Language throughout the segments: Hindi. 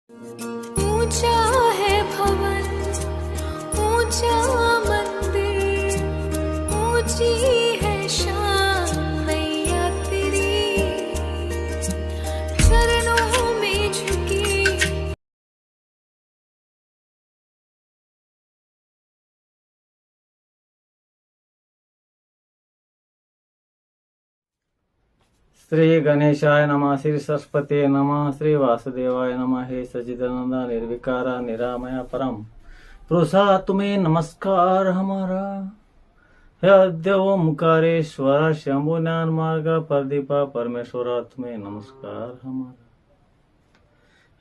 ऊंचा है भवन, ऊंचा मंदिर, ऊंची है शान मैया तेरी, चरणों में झुकी। श्री गणेशाय नमः, श्री सरस्वती नमः, श्री वासुदेवाय नमः। हे सच्चिदानंद निर्विकारा निरामया परम पुरुषा तुम्हें नमस्कार हमारा। हे अद्य ओंकारेश्वर शंभु ज्ञान मार्ग प्रदीपा परमेश्वरा तुम्हें नमस्कार हमारा।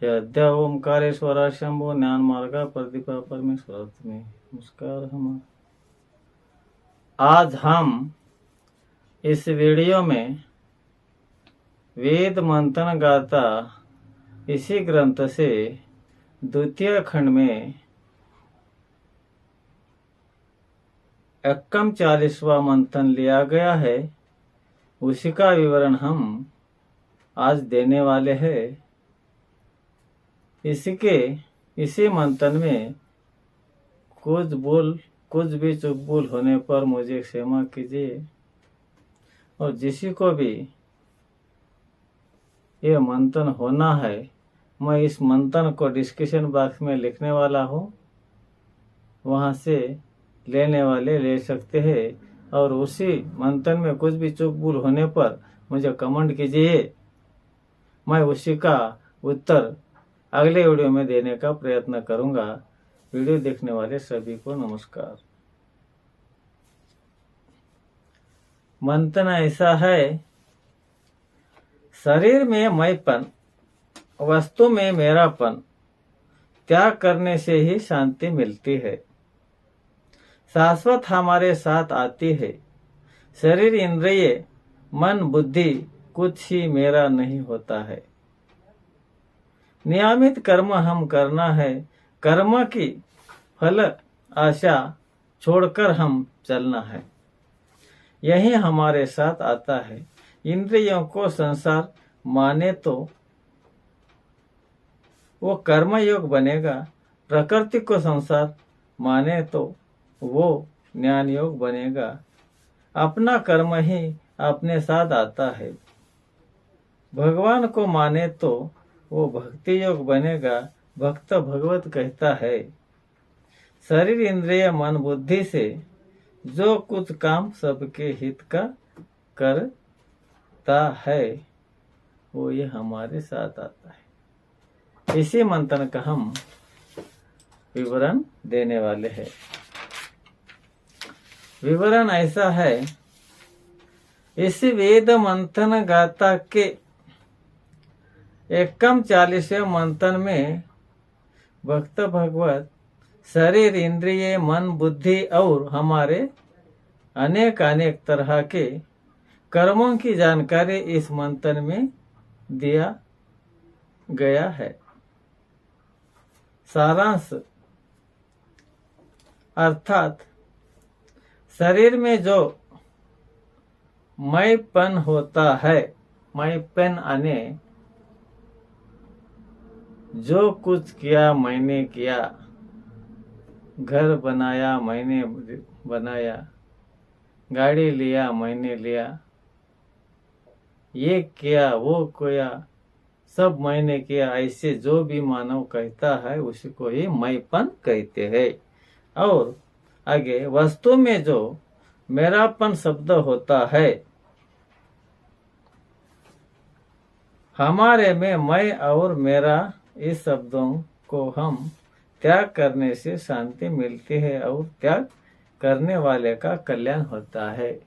हे अद्य ओंकारेश्वर शंभु ज्ञान मार्ग प्रदीपा परमेश्वरा तुम्हें नमस्कार हमारा। आज हम इस वीडियो में वेद मंथन गाथा इसी ग्रंथ से द्वितीय खंड में 41वां मंथन लिया गया है, उसी का विवरण हम आज देने वाले हैं। इसी मंथन में कुछ भी चूक भूल होने पर मुझे क्षमा कीजिए, और जिसी को भी ये मंथन होना है, मैं इस मंथन को डिस्क्रिप्शन बॉक्स में लिखने वाला हूँ, वहाँ से लेने वाले ले सकते हैं। और उसी मंथन में कुछ भी चूक भूल होने पर मुझे कमेंट कीजिए, मैं उसी का उत्तर अगले वीडियो में देने का प्रयत्न करूँगा। वीडियो देखने वाले सभी को नमस्कार। मंथन ऐसा है, शरीर में मैंपन, वस्तु में मेरापन त्याग करने से ही शांति मिलती है। शाश्वत हमारे साथ आती है। शरीर, इंद्रिय, मन, बुद्धि कुछ ही मेरा नहीं होता है। नियमित कर्म हम करना है। कर्म की फल आशा छोड़कर हम चलना है, यही हमारे साथ आता है। इंद्रियों को संसार माने तो वो कर्म योग बनेगा, प्रकृति को संसार माने तो वो ज्ञान योग बनेगा। अपना कर्म ही अपने साथ आता है। भगवान को माने तो वो भक्ति योग बनेगा। भक्त भगवत कहता है। शरीर, इंद्रिय, मन, बुद्धि से जो कुछ काम सबके हित का करता है, वो ये हमारे साथ आता है। इसी मंथन का हम विवरण देने वाले हैं। विवरण ऐसा है, इस वेद मंथन गाथा के 41वें मंथन में भक्त भगवत शरीर, इंद्रिय, मन, बुद्धि और हमारे अनेक तरह के कर्मों की जानकारी इस मंथन में दिया गया है। सारांश अर्थात शरीर में जो मैंपन होता है, मैंपन आने जो कुछ किया मैंने किया, घर बनाया मैंने बनाया, गाड़ी लिया मैंने लिया, ये किया वो किया, सब मैंने किया, ऐसे जो भी मानव कहता है उसी को ही मैंपन कहते हैं। और आगे वस्तु में जो मेरापन शब्द होता है, हमारे में मैं और मेरा इस शब्दों को हम त्याग करने से शांति मिलती है और त्याग करने वाले का कल्याण होता है।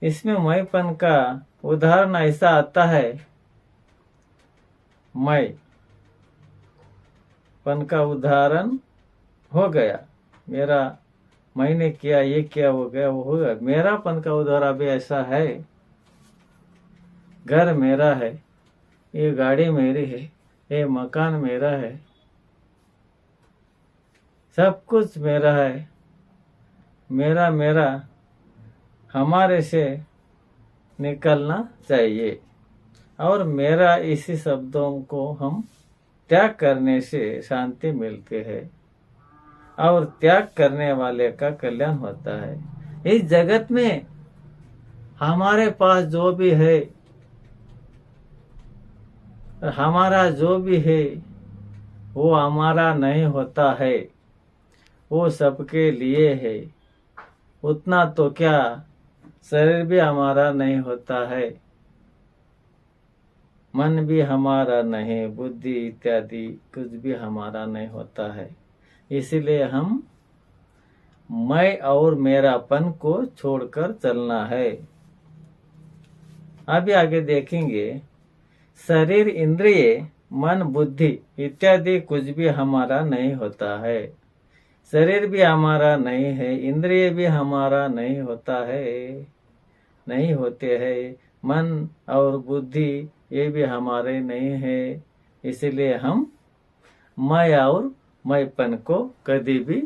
इसमें मैंपन का उदाहरण ऐसा आता है, मैं पन का उदाहरण हो गया, मेरा मैंने किया, ये किया, वो गया, वो हो गया। मेरा पन का उदाहरण भी ऐसा है, घर मेरा है, ये गाड़ी मेरी है, ये मकान मेरा है, सब कुछ मेरा है। मेरा मेरा हमारे से निकलना चाहिए। और मेरा इसी शब्दों को हम त्याग करने से शांति मिलती है और त्याग करने वाले का कल्याण होता है। इस जगत में हमारे पास जो भी है, हमारा जो भी है वो हमारा नहीं होता है, वो सबके लिए है। उतना तो क्या, शरीर भी हमारा नहीं होता है, मन भी हमारा नहीं, बुद्धि इत्यादि कुछ भी हमारा नहीं होता है। इसलिए हम मैं और मेरापन को छोड़कर चलना है। अभी आगे देखेंगे, शरीर, इंद्रिय, मन, बुद्धि इत्यादि कुछ भी हमारा नहीं होता है। शरीर भी हमारा नहीं है, इंद्रिय भी हमारा नहीं होता है, नहीं होते हैं, मन और बुद्धि ये भी हमारे नहीं है। इसलिए हम मैं और मैंपन को कभी भी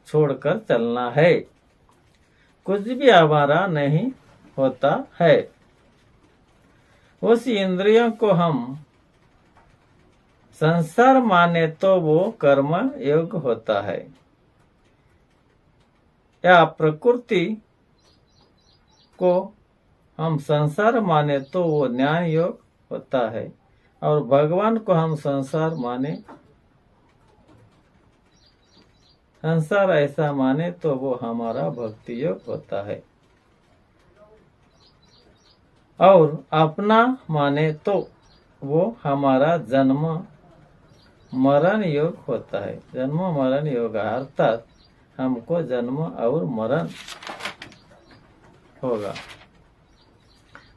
छोड़कर चलना है। कुछ भी हमारा नहीं होता है। उस इंद्रियों को हम संसार माने तो वो कर्म योग होता है, या प्रकृति को हम संसार माने तो वो ज्ञान योग होता है, और भगवान को हम संसार माने, संसार ऐसा माने तो वो हमारा भक्ति योग होता है, और अपना माने तो वो हमारा जन्म मरण योग होता है। जन्म मरण योग अर्थात हमको जन्म और मरण होगा।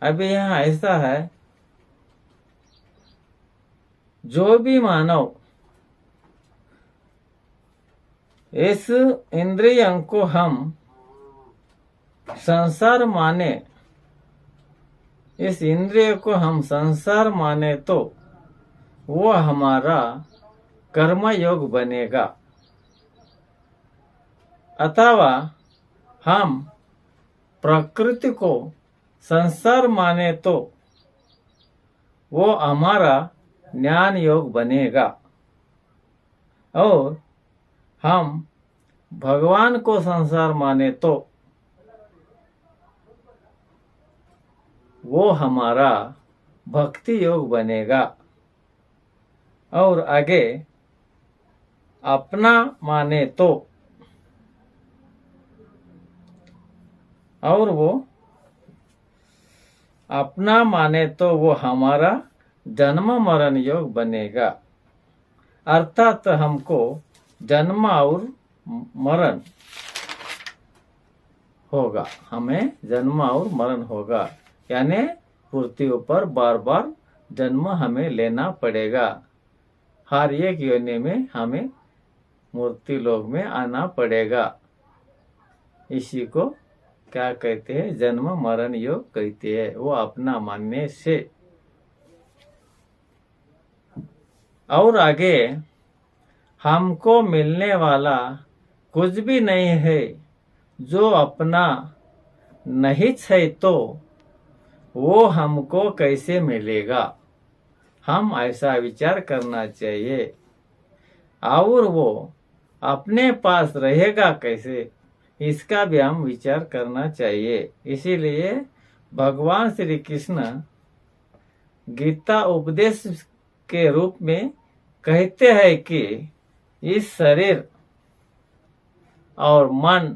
अभी यहाँ ऐसा है, जो भी मानव इस इंद्रियों को हम संसार माने, इस इंद्रिय को हम संसार माने तो वो हमारा कर्म योग बनेगा, अथवा हम प्रकृति को संसार माने तो वो हमारा ज्ञान योग बनेगा, और हम भगवान को संसार माने तो वो हमारा भक्ति योग बनेगा, और आगे अपना माने तो, और वो अपना माने तो वो हमारा जन्म मरण योग बनेगा, अर्थात हमको जन्म और मरण होगा, हमें जन्म और मरण होगा, यानी पृथ्वी पर बार बार जन्म हमें लेना पड़ेगा। हर एक योनि में हमें मूर्ति लोक में आना पड़ेगा। इसी को क्या कहते हैं, जन्म मरण योग कहते हैं। वो अपना मानने से। और आगे हमको मिलने वाला कुछ भी नहीं है, जो अपना नहीं है तो वो हमको कैसे मिलेगा। हम ऐसा विचार करना चाहिए, और वो अपने पास रहेगा कैसे, इसका भी हम विचार करना चाहिए। इसीलिए भगवान श्री कृष्ण गीता उपदेश के रूप में कहते हैं कि इस शरीर और मन,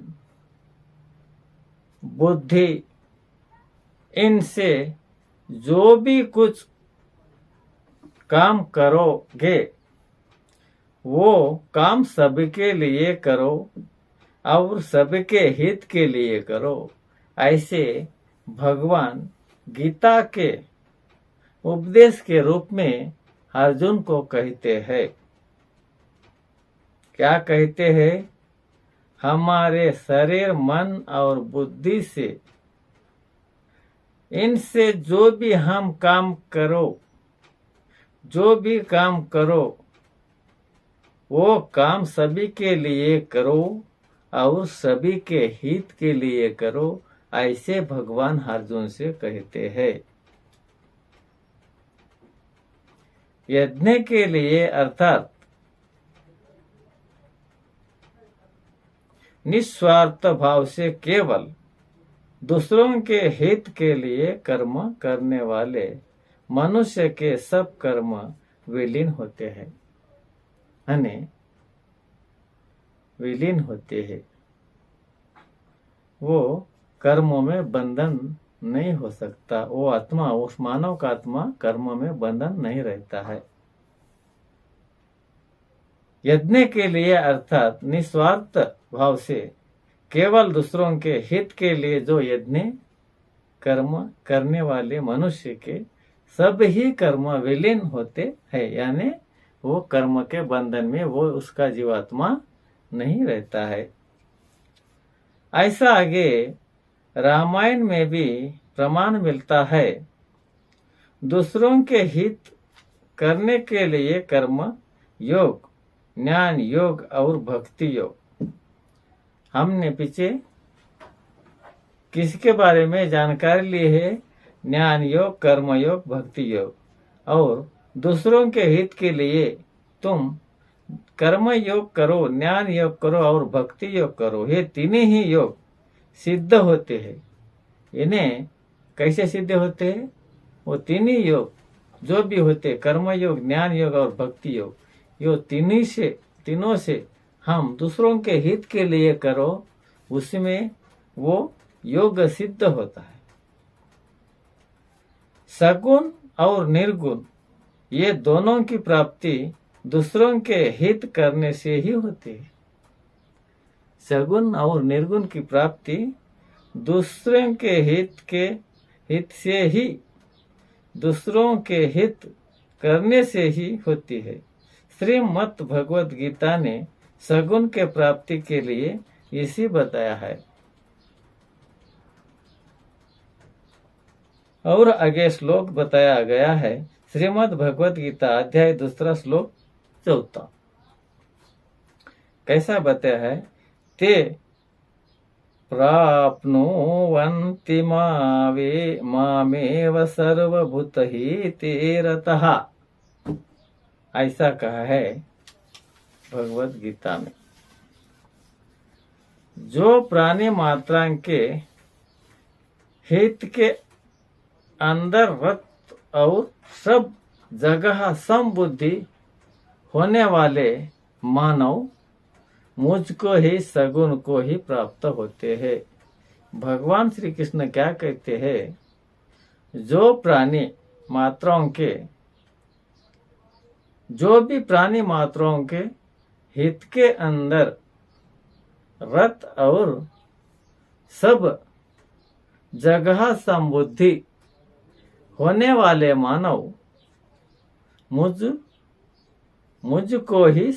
बुद्धि, इनसे जो भी कुछ काम करोगे वो काम सबके लिए करो और सबके हित के लिए करो। ऐसे भगवान गीता के उपदेश के रूप में अर्जुन को कहते हैं। क्या कहते हैं? हमारे शरीर, मन और बुद्धि से, इनसे जो भी हम काम करो, जो भी काम करो वो काम सभी के लिए करो और सभी के हित के लिए करो। ऐसे भगवान अर्जुन से कहते हैं। यज्ञ के लिए अर्थात निस्वार्थ भाव से केवल दूसरों के हित के लिए कर्म करने वाले मनुष्य के सब कर्म विलीन होते हैं, यानी विलीन होते हैं। वो कर्मों में बंधन नहीं हो सकता। वो आत्मा, उस मानव का आत्मा कर्म में बंधन नहीं रहता है। यज्ञ के लिए अर्थात निस्वार्थ भाव से केवल दूसरों के हित के लिए जो यज्ञ कर्म करने वाले मनुष्य के सब ही कर्म विलीन होते हैं, यानी वो कर्म के बंधन में वो उसका जीवात्मा नहीं रहता है। ऐसा आगे रामायण में भी प्रमाण मिलता है। दूसरों के हित करने के लिए कर्म योग, ज्ञान योग और भक्ति योग। हमने पीछे किसके बारे में जानकारी ली है? ज्ञान योग, कर्म योग, भक्ति योग। और दूसरों के हित के लिए तुम कर्म योग करो, ज्ञान योग करो और भक्ति योग करो। ये तीनों ही योग सिद्ध होते हैं। इन्हें कैसे सिद्ध होते हैं? वो तीनों योग जो भी होते, कर्म योग, ज्ञान योग और भक्ति योग, ये तीनों से हम दूसरों के हित के लिए करो, उसमें वो योग सिद्ध होता है। सगुण और निर्गुण ये दोनों की प्राप्ति दूसरों के हित करने से ही होती है। सगुण और निर्गुण की प्राप्ति दूसरों के हित से ही, दूसरों के हित करने से ही होती है। श्रीमद् भगवद गीता ने सगुण के प्राप्ति के लिए इसी बताया है। और आगे श्लोक बताया गया है। श्रीमद् भगवद गीता अध्याय 2 श्लोक 4 कैसा बताया है? ते प्राप्नुवन्ति मामेव सर्वभूतहिते रतः, ऐसा कहा है भगवद गीता में। जो प्राणी मात्रा के हित के अंदर रत और सब जगह समबुद्धि होने वाले मानव मुझको ही, सगुण को ही प्राप्त होते हैं। भगवान श्री कृष्ण क्या कहते हैं? जो प्राणी मात्राओं के, जो भी प्राणी मात्राओं के हित के अंदर रत और सब जगह समबुद्धि होने वाले मानव मुझको ही,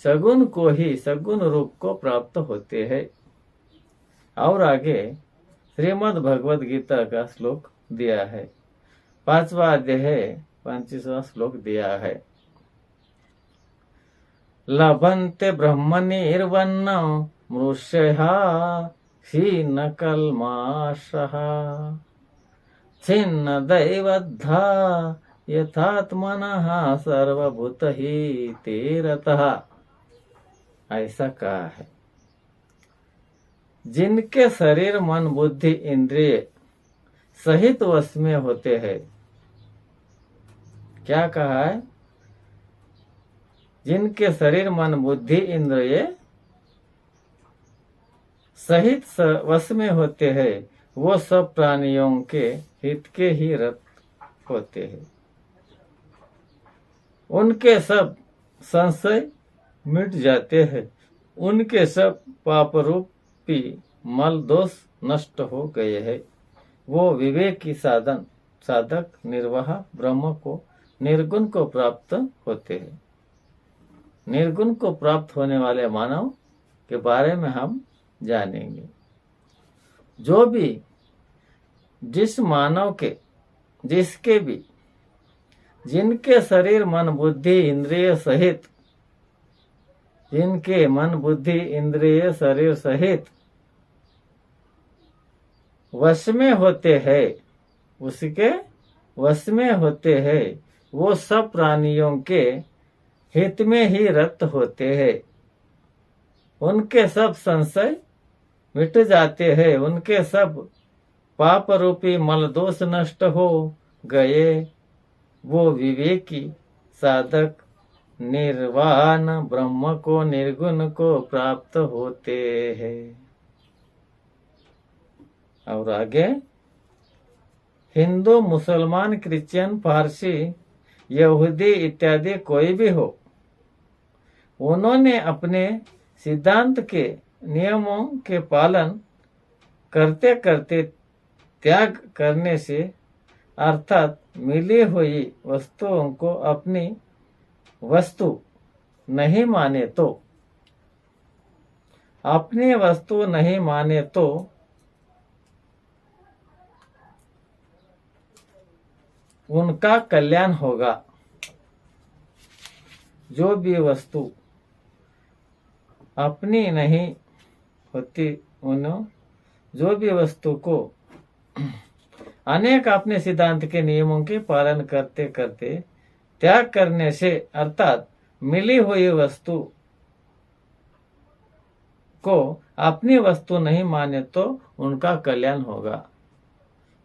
सगुण को ही, सगुण रूप को प्राप्त होते हैं। और आगे श्रीमद् भगवद गीता का श्लोक दिया है। 5वां अध्याय 25वां श्लोक दिया है। लभन्ते ब्रह्मनिर्वन्नं मृषयः क्षीणकल्माषः छिन्न दैवद्धा यथात्मनः सर्वभूतहिते रतः, ऐसा कहा है। जिनके शरीर मन बुद्धि इंद्रिय सहित वश में होते हैं। क्या कहा है? जिनके शरीर मन बुद्धि इंद्रिय सहित वश में होते हैं, वो सब प्राणियों के हित के ही रत होते हैं। उनके सब संशय मिट जाते हैं। उनके सब पाप रूपी मल दोष नष्ट हो गए हैं। वो विवेक की साधक निर्वाह ब्रह्म को, निर्गुण को प्राप्त होते हैं। निर्गुण को प्राप्त होने वाले मानव के बारे में हम जानेंगे। जो भी, जिस मानव के, जिसके भी, जिनके शरीर मन बुद्धि इंद्रिय सहित, जिनके मन बुद्धि इंद्रिय शरीर सहित वश में होते हैं, उसके वश में होते हैं, वो सब प्राणियों के हित में ही रत होते हैं। उनके सब संशय मिट जाते हैं, उनके सब पाप रूपी मल दोष नष्ट हो गए। वो विवेकी साधक निर्वाण ब्रह्म को निर्गुण को प्राप्त होते हैं। और आगे, हिंदू मुसलमान क्रिश्चियन पारसी यहूदी इत्यादि कोई भी हो, उन्होंने अपने सिद्धांत के नियमों के पालन करते करते त्याग करने से, अर्थात मिली हुई वस्तुओं को अपनी वस्तु नहीं माने तो, अपनी वस्तु नहीं माने तो उनका कल्याण होगा। जो भी वस्तु अपनी नहीं होती, जो भी वस्तु को अनेक अपने सिद्धांत के नियमों के पालन करते करते त्याग करने से, अर्थात मिली हुई वस्तु को अपनी वस्तु नहीं माने तो उनका कल्याण होगा।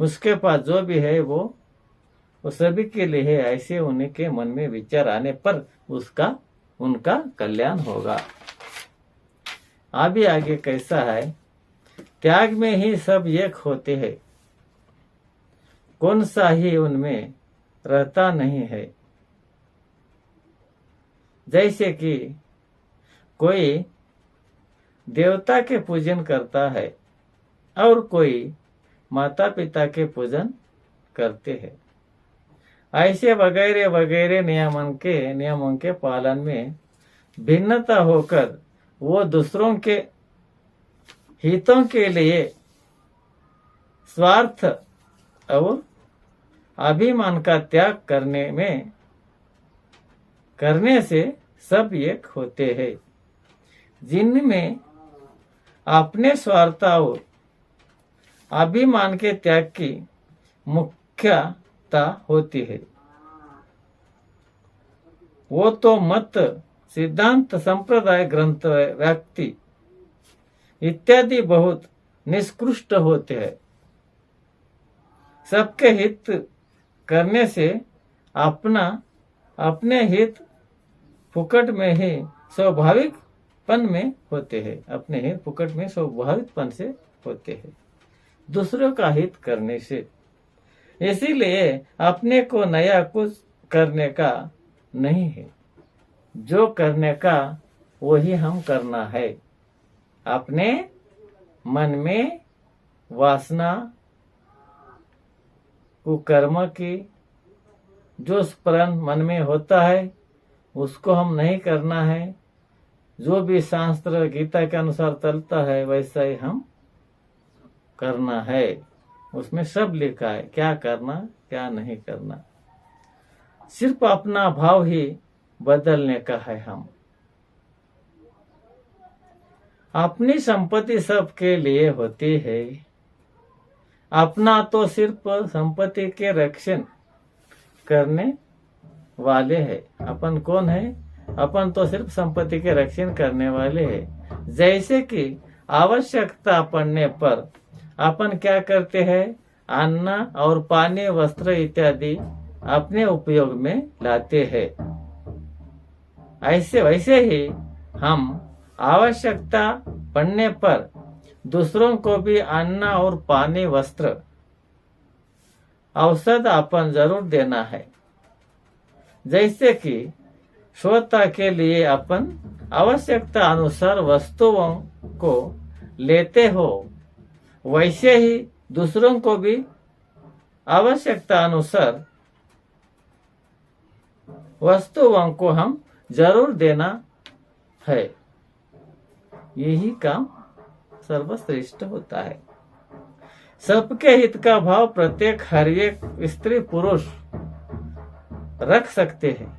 उसके पास जो भी है वो सभी के लिए है, ऐसे उनके मन में विचार आने पर उनका कल्याण होगा। अभी आगे कैसा है, त्याग में ही सब एक होते हैं, कौन सा ही उनमें रहता नहीं है। जैसे कि कोई देवता के पूजन करता है और कोई माता पिता के पूजन करते हैं, ऐसे वगैरह वगैरह नियमों के पालन में भिन्नता होकर वो दूसरों के हितों के लिए स्वार्थ और अभिमान का त्याग करने से सब एक होते हैं। जिनमें अपने स्वार्थ और अभिमान के त्याग की मुख्यता होती है, वो तो मत सिद्धांत संप्रदाय ग्रंथ व्यक्ति इत्यादि बहुत निष्कृष्ट होते हैं। सबके हित करने से अपने हित फुकट में ही स्वाभाविकपन में होते हैं, अपने हित फुकट में स्वाभाविकपन से होते हैं, दूसरों का हित करने से। इसीलिए अपने को नया कुछ करने का नहीं है, जो करने का वही हम करना है। अपने मन में वासना कुकर्म की जो स्मरण मन में होता है उसको हम नहीं करना है। जो भी शास्त्र गीता के अनुसार चलता है वैसा ही हम करना है। उसमें सब लिखा है क्या करना क्या नहीं करना, सिर्फ अपना भाव ही बदलने का है। हम अपनी संपत्ति सबके लिए होती है, अपना तो सिर्फ संपत्ति के रक्षण करने वाले हैं। अपन कौन है? अपन तो सिर्फ संपत्ति के रक्षण करने वाले हैं। जैसे कि आवश्यकता पड़ने पर अपन क्या करते हैं, अन्न और पानी वस्त्र इत्यादि अपने उपयोग में लाते हैं। ऐसे वैसे ही हम आवश्यकता पड़ने पर दूसरों को भी अन्न और पानी वस्त्र औषध अपन जरूर देना है। जैसे कि स्वतः के लिए अपन आवश्यकता अनुसार वस्तुओं को लेते हो, वैसे ही दूसरों को भी आवश्यकता अनुसार वस्तुओं को हम जरूर देना है। यही काम सर्वश्रेष्ठ होता है। सबके हित का भाव प्रत्येक हर एक स्त्री पुरुष रख सकते हैं।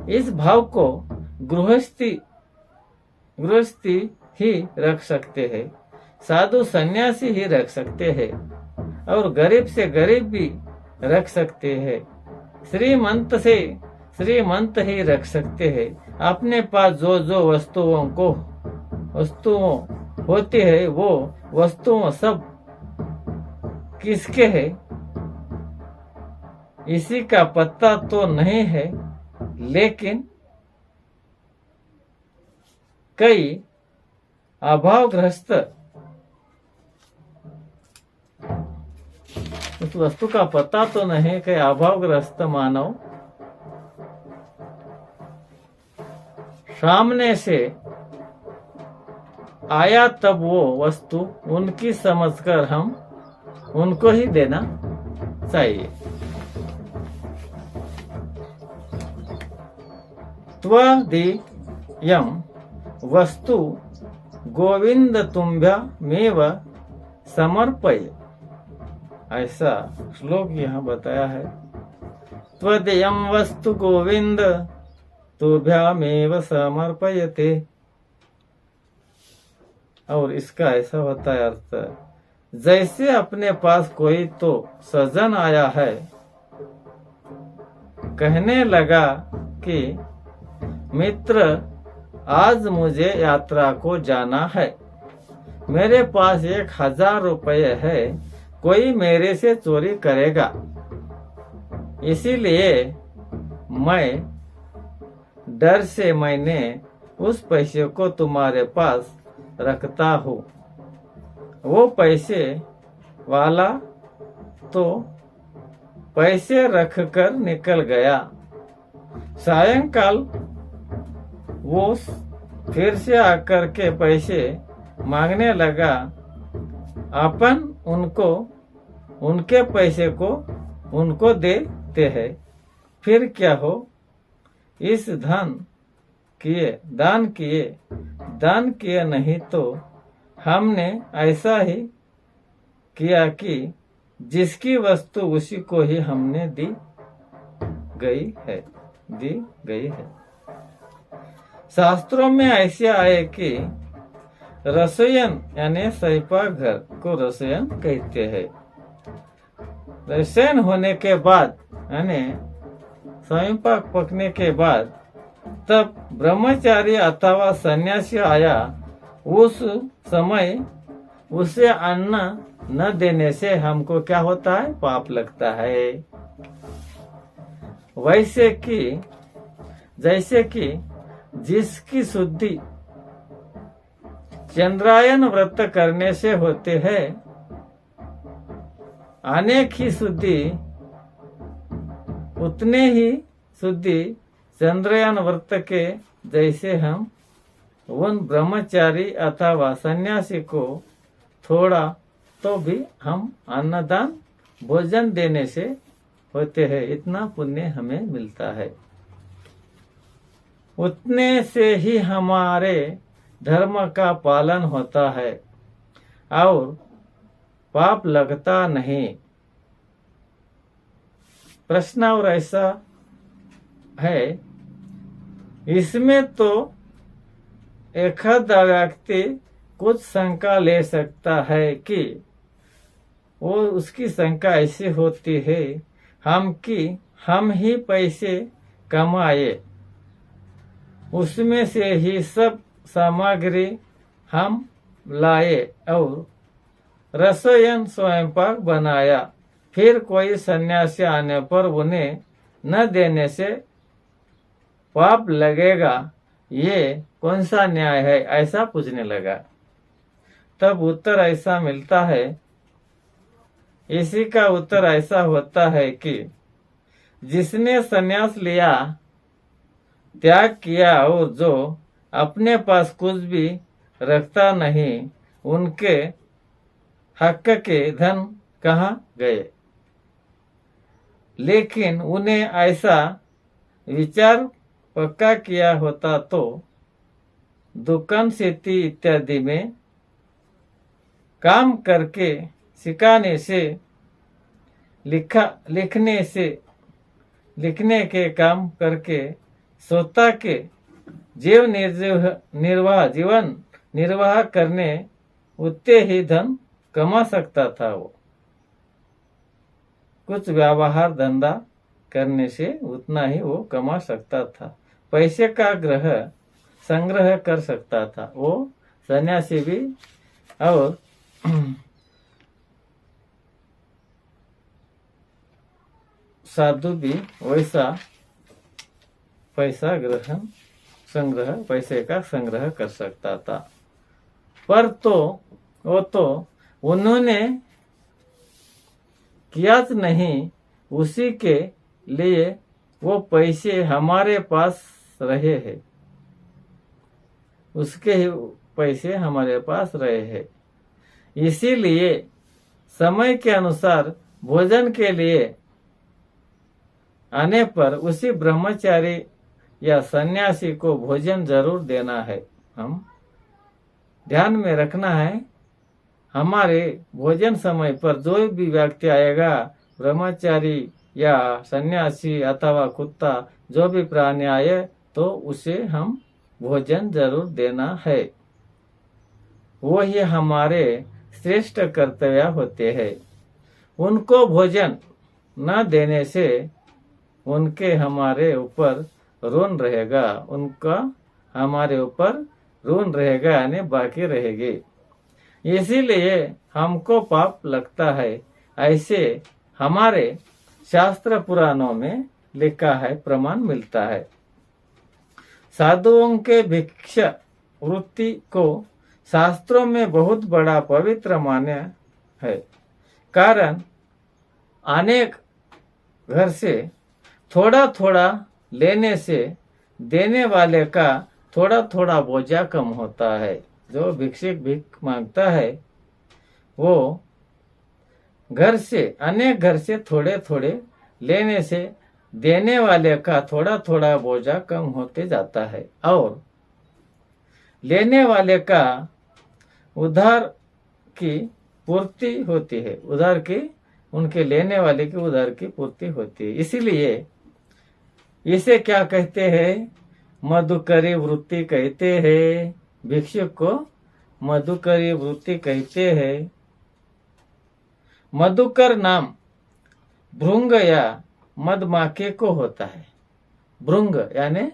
इस भाव को गृहस्थी ही रख सकते हैं, साधु सन्यासी ही रख सकते हैं और गरीब से गरीब भी रख सकते हैं। श्रीमंत से श्रीमंत ही रख सकते हैं। अपने पास जो जो वस्तुओं होती है वो वस्तुओं सब किसके है इसी का पता तो नहीं है, लेकिन कई अभावग्रस्त उस वस्तु का पता तो नहीं, कई अभावग्रस्त मानव सामने से आया तब वो वस्तु उनकी समझकर हम उनको ही देना चाहिए। त्वदीयं वस्तु गोविंद तुम्भ्यमेव समर्पय, ऐसा श्लोक यहाँ बताया है। त्वदीयं वस्तु गोविंद तुभ्यमेव समर्पयते, और इसका ऐसा होता है अर्थ, जैसे अपने पास कोई तो सजन आया है, कहने लगा कि मित्र आज मुझे यात्रा को जाना है, मेरे पास 1000 रुपये है, कोई मेरे से चोरी करेगा, इसीलिए मैं डर से मैंने उस पैसे को तुम्हारे पास रखता हूँ। वो पैसे वाला तो पैसे रखकर निकल गया। सायंकाल वो फिर से आकर के पैसे मांगने लगा। अपन उनके पैसे को उनको देते हैं। फिर क्या हो, इस दान किए नहीं तो हमने ऐसा ही किया कि जिसकी वस्तु उसी को ही हमने दी गई है। शास्त्रों में ऐसे आए कि रसोयन यानी स्वयंपाक घर को रसोयन कहते हैं। रसोयन होने के बाद यानी स्वयंपाक पकने के बाद तब ब्रह्मचारी अथवा सन्यासी आया, उस समय उसे अन्न न देने से हमको क्या होता है, पाप लगता है। जैसे कि जिसकी शुद्धि चंद्रायन व्रत करने से होते हैं, अनेक ही शुद्धि उतने ही शुद्धि चंद्रयान व्रत के जैसे हम उन ब्रह्मचारी अथवा सन्यासी को थोड़ा तो भी हम अन्नदान भोजन देने से होते हैं, इतना पुण्य हमें मिलता है। उतने से ही हमारे धर्म का पालन होता है और पाप लगता नहीं। प्रश्न और ऐसा है, इसमें तो एखादा व्यक्ति कुछ शंका ले सकता है कि वो उसकी शंका ऐसी होती है हम ही पैसे कमाए, उसमें से ही सब सामग्री हम लाए और रसोयन स्वयंपाक बनाया, फिर कोई सन्यासी आने पर उन्हें न देने से पाप लगेगा, ये कौन सा न्याय है, ऐसा पूछने लगा। तब उत्तर ऐसा मिलता है, इसी का उत्तर ऐसा होता है कि जिसने सन्यास लिया, त्याग किया और जो अपने पास कुछ भी रखता नहीं, उनके हक के धन कहाँ गए। लेकिन उन्हें ऐसा विचार पक्का किया होता तो दुकान शेती इत्यादि में काम करके सिखाने से लिखने के काम करके स्वतः के जीवन निर्वाह करने उतने ही धन कमा सकता था। वो कुछ व्यवहार धंधा करने से उतना ही वो कमा सकता था। पैसे का संग्रह कर सकता था। वो सन्यासी भी और साधु भी वैसा पैसे का संग्रह कर सकता था। पर वो तो उन्होंने किया नहीं, उसी के लिए वो पैसे हमारे पास रहे हैं, उसके ही पैसे हमारे पास रहे हैं। इसीलिए समय के अनुसार भोजन के लिए आने पर उसी ब्रह्मचारी या सन्यासी को भोजन जरूर देना है। हम ध्यान में रखना है, हमारे भोजन समय पर जो भी व्यक्ति आएगा, ब्रह्मचारी या सन्यासी अथवा कुत्ता, जो भी प्राणी आए, तो उसे हम भोजन जरूर देना है। वो ही हमारे श्रेष्ठ कर्तव्य होते हैं। उनको भोजन न देने से उनके हमारे ऊपर ऋण रहेगा, उनका हमारे ऊपर ऋण रहेगा, यानी बाकी रहेगी। इसीलिए हमको पाप लगता है। ऐसे हमारे शास्त्र पुराणों में लिखा है, प्रमाण मिलता है। साधुओं के भिक्षा वृत्ति को शास्त्रों में बहुत बड़ा पवित्र मान्य है। कारण अनेक घर से थोड़ा थोड़ा लेने से देने वाले का थोड़ा थोड़ा बोझा कम होता है। जो भिक्षुक भीख मांगता है, वो अनेक घर से थोड़े थोड़े लेने से देने वाले का थोड़ा थोड़ा बोझा कम होते जाता है, और लेने वाले का उधार की पूर्ति होती है। उनके लेने वाले की उधार की पूर्ति होती है। इसीलिए इसे क्या कहते हैं? मधुकरी वृत्ति कहते हैं। भिक्षुक को मधुकरी वृत्ति कहते हैं। मधुकर नाम भृंग या मधमाखे को होता है। भृंग यानी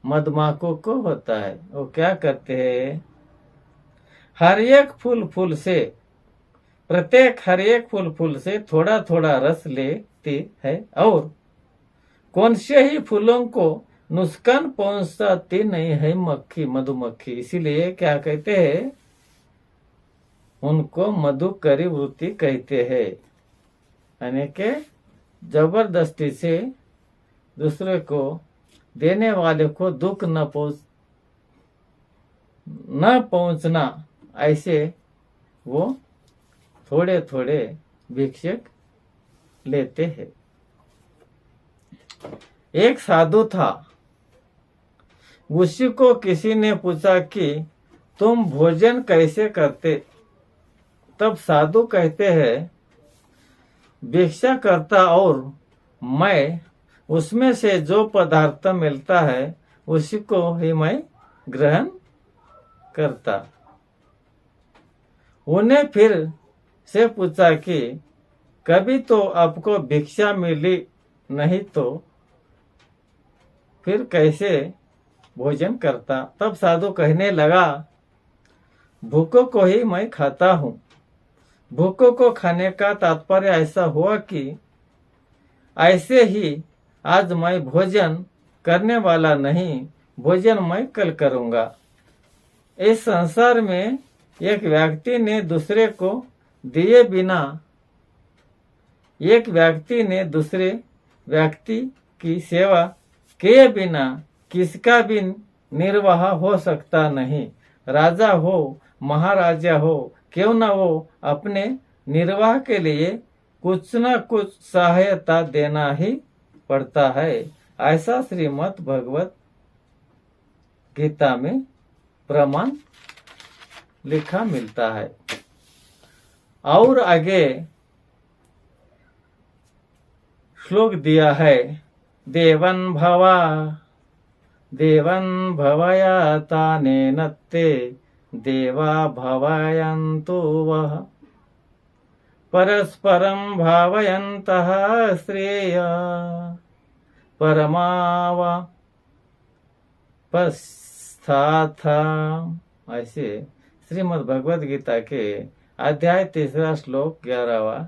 मधमाखों को होता है। वो क्या करते हैं? प्रत्येक हर एक फूल से थोड़ा थोड़ा रस लेती है और कौन से ही फूलों को नुकसान पहुंचाती नहीं है मधुमक्खी। इसीलिए क्या कहते हैं? उनको मधुकरी वृत्ति कहते हैं। यानी के जबरदस्ती से दूसरे को देने वाले को दुख न पहुंचना, ऐसे वो थोड़े थोड़े भिक्षुक लेते हैं। एक साधु था, उसी को किसी ने पूछा कि तुम भोजन कैसे करते? तब साधु कहते हैं, भिक्षा करता और मैं उसमें से जो पदार्थ मिलता है उसी को ही मैं ग्रहण करता। उन्हें फिर से पूछा कि कभी तो आपको भिक्षा मिली नहीं, तो फिर कैसे भोजन करता? तब साधु कहने लगा, भूखों को ही मैं खाता हूँ। भूखों को खाने का तात्पर्य ऐसा हुआ कि ऐसे ही आज मैं भोजन करने वाला नहीं, भोजन मैं कल करूँगा। इस संसार में एक व्यक्ति ने दूसरे व्यक्ति की सेवा किए बिना किसका भी निर्वाह हो सकता नहीं। राजा हो, महाराजा हो, क्यों न हो, अपने निर्वाह के लिए कुछ न कुछ सहायता देना ही पड़ता है। ऐसा श्रीमद् भगवत गीता में प्रमाण लिखा मिलता है। और आगे श्लोक दिया है, देवन भवया तानेन ते देवा भवयन्तु वः परस्परं भावयन्तः श्रेय परमावस्था। ऐसे श्रीमद् भगवद गीता के अध्याय 3 श्लोक 11।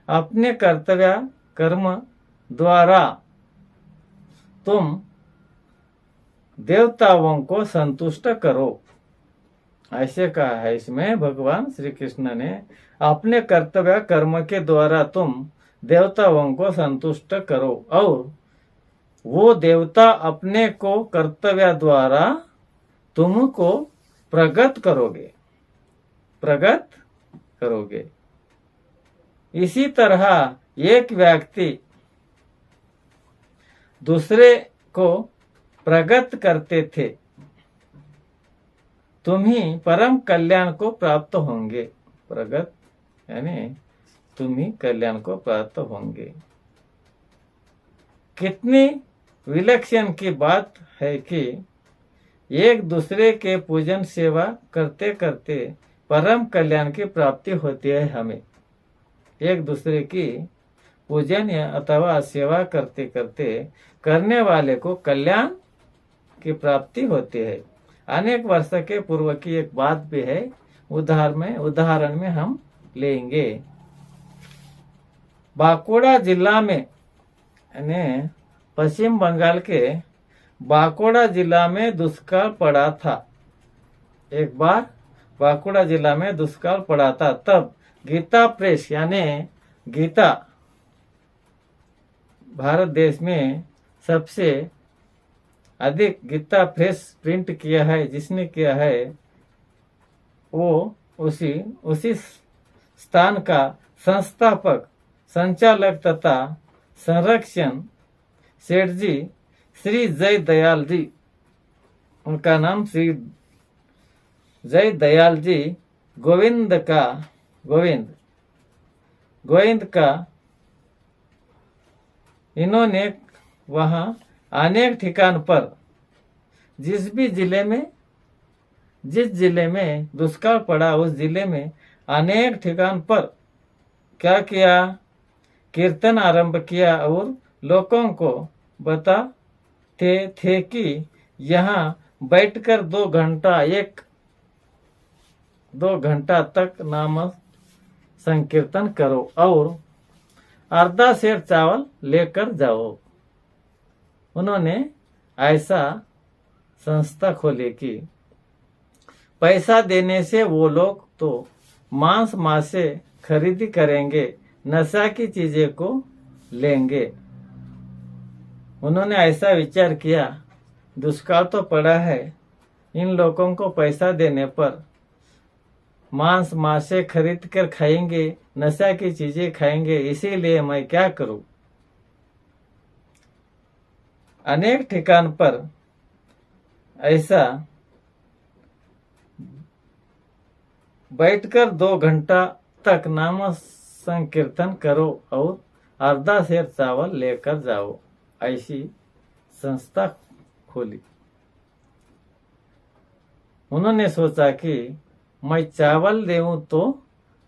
अपने कर्तव्य कर्म द्वारा तुम देवताओं को संतुष्ट करो। ऐसे कहा है इसमें भगवान श्री कृष्ण ने, अपने कर्तव्य कर्म के द्वारा तुम देवताओं को संतुष्ट करो और वो देवता अपने को कर्तव्य द्वारा तुमको प्रगत करोगे। इसी तरह एक व्यक्ति दूसरे को प्रगत करते थे, तुम ही परम कल्याण को प्राप्त होंगे। प्रगत यानी तुम ही कल्याण को प्राप्त होंगे। कितनी विलक्षण की बात है कि एक दूसरे के पूजन सेवा करते करते परम कल्याण की प्राप्ति होती है। हमें एक दूसरे की पूजन या अथवा सेवा करते करते करने वाले को कल्याण की प्राप्ति होती है। अनेक वर्ष के पूर्व की एक बात भी है, उदाहरण में हम लेंगे। बांकुड़ा जिला में यानी पश्चिम बंगाल के बांकुड़ा जिला में दुष्काल पड़ा था। एक बार बांकुड़ा जिला में दुष्काल पड़ा था, तब गीता प्रेस यानी गीता भारत देश में सबसे अधिक गीता प्रेस प्रिंट किया है, जिसने किया है वो उसी स्थान का संस्थापक, संचालक तथा संरक्षण सेठ जी श्री जय दयाल जी, उनका नाम श्री जय दयाल जी गोविंद का इन्होंने वहां अनेक ठिकान पर जिस जिले में दुष्काल पड़ा, उस जिले में अनेक ठिकान पर क्या किया, कीर्तन आरंभ किया और लोगों को बताते थे कि यहाँ बैठकर 2 घंटा तक नाम संकीर्तन करो और आधा सेर चावल लेकर जाओ। उन्होंने ऐसा संस्था खोली कि पैसा देने से वो लोग तो मांस मासे खरीदी करेंगे, नशा की चीजें को लेंगे। उन्होंने ऐसा विचार किया, दुष्काल तो पड़ा है, इन लोगों को पैसा देने पर मांस मासे खरीद कर खाएंगे, नशा की चीजें खाएंगे, इसीलिए मैं क्या करूं। अनेक ठिकान पर ऐसा बैठकर 2 घंटा तक नाम संकीर्तन करो और आधा सेर चावल लेकर जाओ, ऐसी संस्था खोली। उन्होंने सोचा कि मैं चावल देऊं तो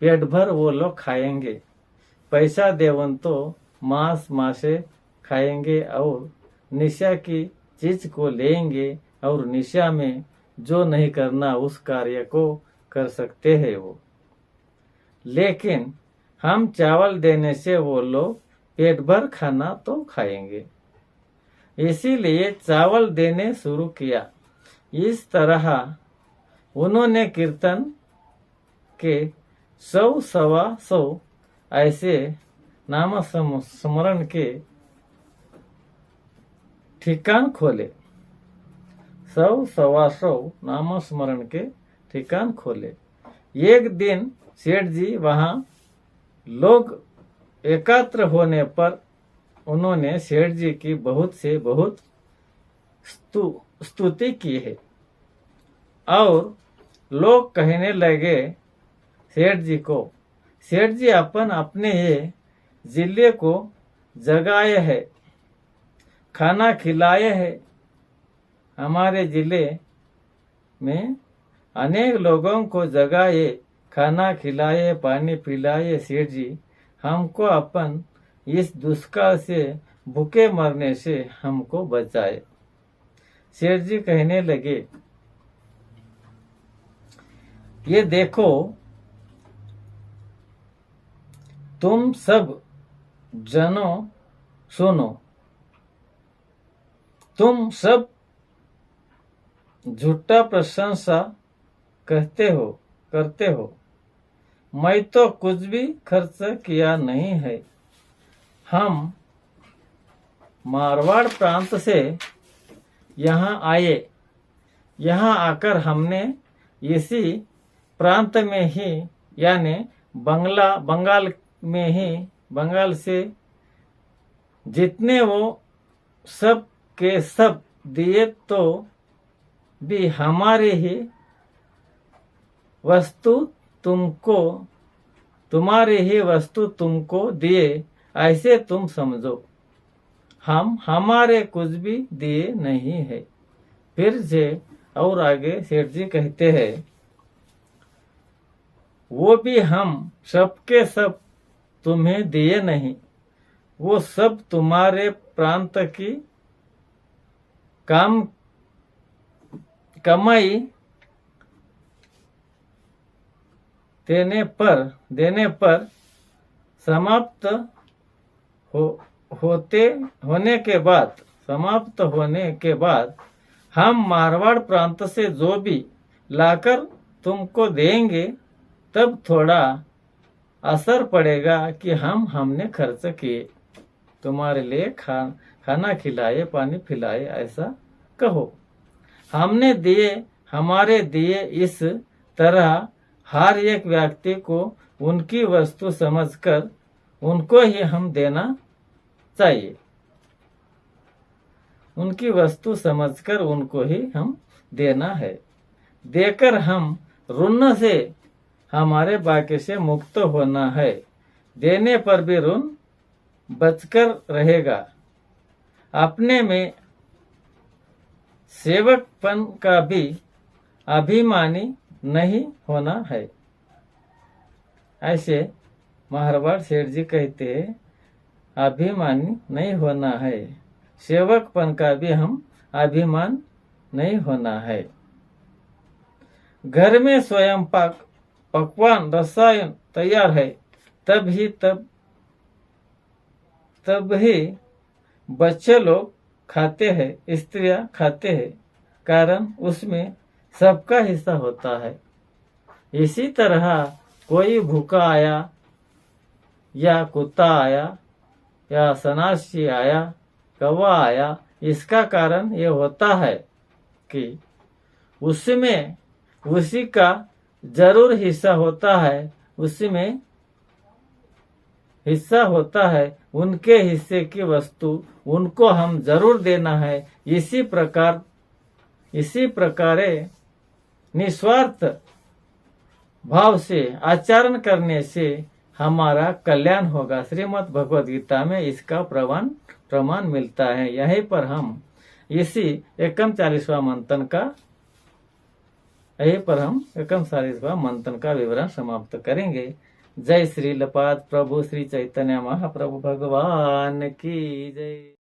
पेट भर वो लोग खाएंगे, पैसा देऊं तो मांस मासे खाएंगे और निशा की चीज को लेंगे, और निशा में जो नहीं करना उस कार्य को कर सकते हैं वो। लेकिन हम चावल देने से वो लोग पेट भर खाना तो खाएंगे, इसीलिए चावल देने शुरू किया। इस तरह उन्होंने कीर्तन के 100-125 ऐसे नाम स्मरण के ठिकान खोले। 100-125 नाम स्मरण के ठिकान खोले। एक दिन सेठ जी वहां लोग एकत्र होने पर उन्होंने सेठ जी की बहुत स्तुति की है, और लोग कहने लगे सेठ जी को, सेठ जी अपने ये जिले को जगाए है, खाना खिलाए है। हमारे जिले में अनेक लोगों को जगाए, खाना खिलाए, पानी पिलाए सेठ जी। हमको इस दुष्काल से भूखे मरने से हमको बचाए। सेठ जी कहने लगे, ये देखो तुम सब जनों सुनो, तुम सब झूठा प्रशंसा करते हो। मैं तो कुछ भी खर्च किया नहीं है। हम मारवाड़ प्रांत से यहाँ आए। यहाँ आकर हमने इसी प्रांत में ही यानी बंगाल से जितने वो सब के सब दिए तो भी हमारी ही वस्तु तुम्हारी ही वस्तु तुमको दिए, ऐसे तुम समझो। हम हमारे कुछ भी दिए नहीं है। फिर से और आगे सेठ जी कहते हैं, वो भी हम सबके सब तुम्हें दिए नहीं, वो सब तुम्हारे प्रांत की कमाई देने पर समाप्त होने के बाद हम मारवाड़ प्रांत से जो भी लाकर तुमको देंगे, तब थोड़ा असर पड़ेगा कि हमने खर्च किए, तुम्हारे लिए खाना खिलाए, पानी पिलाए, ऐसा कहो। हमने दिए, हमारे दिए इस तरह हर एक व्यक्ति को उनकी वस्तु समझकर उनको ही हम देना चाहिए। उनकी वस्तु समझकर उनको ही हम देना है। देकर हम ऋण से हमारे बाकी से मुक्त होना है। देने पर भी ऋण बचकर रहेगा। अपने में सेवकपन का भी अभिमानी नहीं होना है। ऐसे मारवाड़ सेठ जी कहते हैं, अभिमानी नहीं होना है, सेवकपन का भी हम अभिमान नहीं होना है। घर में स्वयं पकवान रसायन तैयार है, तब ही बच्चे लोग खाते हैं, स्त्रियां खाते हैं, कारण उसमें सबका हिस्सा होता है। इसी तरह कोई भूखा आया या कुत्ता आया या सन्यासी आया, कौवा आया, इसका कारण ये होता है कि उसमें उसी का जरूर हिस्सा होता है, उसमें हिस्सा होता है, उनके हिस्से की वस्तु उनको हम जरूर देना है। इसी प्रकार निस्वार्थ भाव से आचरण करने से हमारा कल्याण होगा। श्रीमद् भगवद गीता में इसका प्रमाण मिलता है। यहीं पर हम इसी 41वां मंथन का विवरण समाप्त करेंगे। जय श्री लपाद प्रभु श्री चैतन्य महाप्रभु भगवान की जय।